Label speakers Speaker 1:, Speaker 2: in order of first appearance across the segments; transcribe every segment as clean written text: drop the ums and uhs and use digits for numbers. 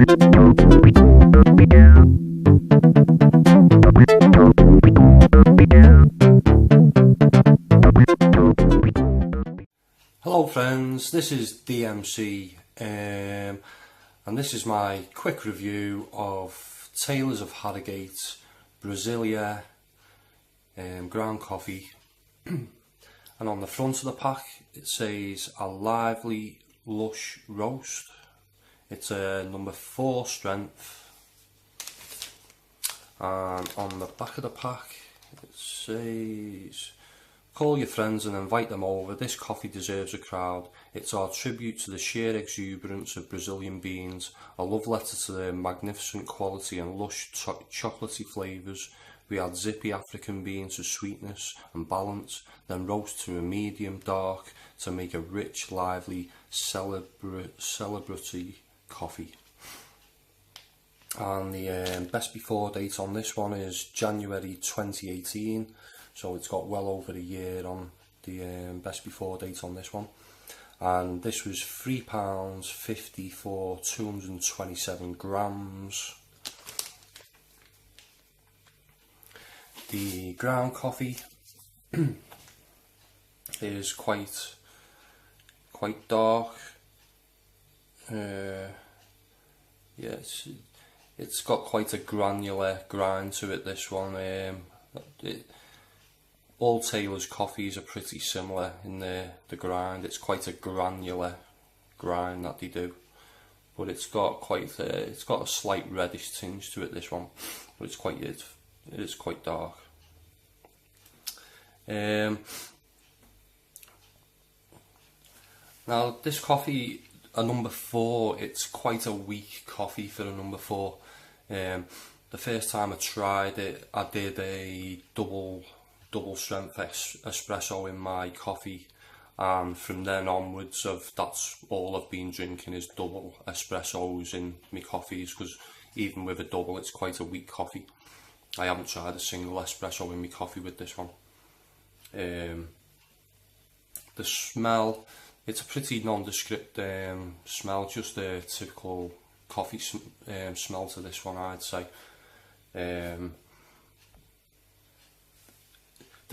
Speaker 1: Hello friends, this is DMC and this is my quick review of Taylor's of Harrogate Brasilia ground coffee. And on the front of the pack it says a lively lush roast. It's a number 4 strength, and on the back of the pack it says, call your friends and invite them over. This coffee deserves a crowd. It's our tribute to the sheer exuberance of Brazilian beans, a love letter to their magnificent quality and lush chocolatey flavours. We add zippy African beans for sweetness and balance, then roast to a medium dark to make a rich, lively, celebratory coffee. And the best before date on this one is January 2018. So it's got well over a year on the best before date on this one. And this was £3.50 for 227 grams. The ground coffee is quite dark. Yeah, it's got quite a granular grind to it, this one. All Taylor's coffees are pretty similar in the grind. It's quite a granular grind that they do, but it's got a slight reddish tinge to it, this one, but it is quite dark. Now this coffee, a number 4, it's quite a weak coffee for a number 4. The first time I tried it, I did a double strength espresso in my coffee, and from then onwards that's all I've been drinking is double espressos in my coffees, because even with a double it's quite a weak coffee. I haven't tried a single espresso in my coffee with this one. The smell, it's a pretty nondescript smell, just a typical coffee smell to this one, I'd say. The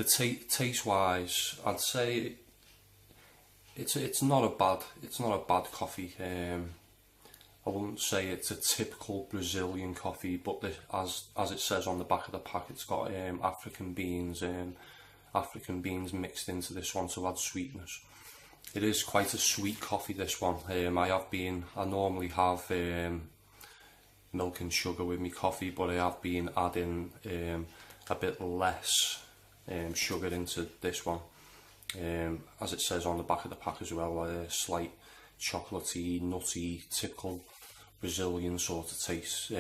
Speaker 1: taste wise, I'd say it's not a bad coffee. I wouldn't say it's a typical Brazilian coffee, but as it says on the back of the pack, it's got African beans mixed into this one to add sweetness. It is quite a sweet coffee, this one. I normally have milk and sugar with my coffee, but I have been adding a bit less sugar into this one. As it says on the back of the pack as well, a slight chocolatey, nutty, typical Brazilian sort of taste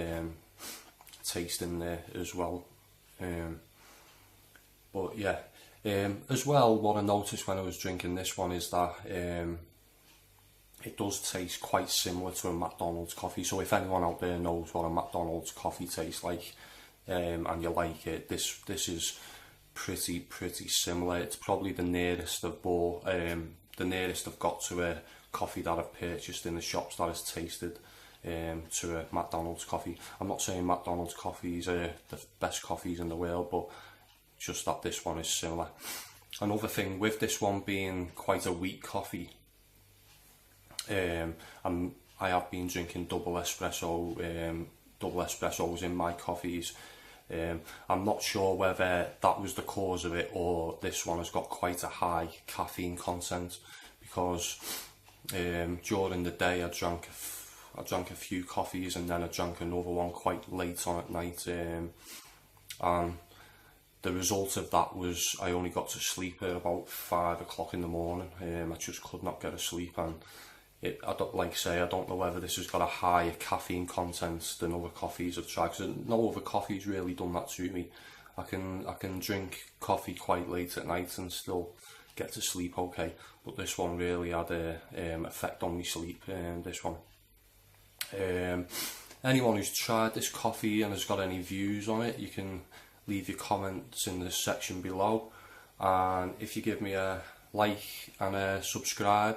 Speaker 1: in there as well. But yeah, as well, what I noticed when I was drinking this one is that it does taste quite similar to a McDonald's coffee. So if anyone out there knows what a McDonald's coffee tastes like, and you like it, this is pretty similar. It's probably the nearest I've got to a coffee that I've purchased in the shops that has tasted to a McDonald's coffee. I'm not saying McDonald's coffees are the best coffees in the world, but just that this one is similar. Another thing with this one being quite a weak coffee, I have been drinking double espressos in my coffees. I'm not sure whether that was the cause of it, or this one has got quite a high caffeine content, because during the day I drank a few coffees, and then I drank another one quite late on at night, and the result of that was I only got to sleep at about 5 o'clock in the morning. I just could not get to sleep, and I don't know whether this has got a higher caffeine content than other coffees I've tried, because no other coffee's really done that to me. I can drink coffee quite late at night and still get to sleep okay, but this one really had a effect on my sleep. This one. Anyone who's tried this coffee and has got any views on it, you can leave your comments in the section below, and if you give me a like and a subscribe,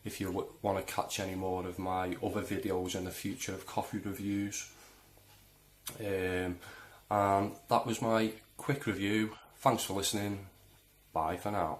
Speaker 1: if you want to catch any more of my other videos in the future of coffee reviews. And that was my quick review. Thanks for listening. Bye for now.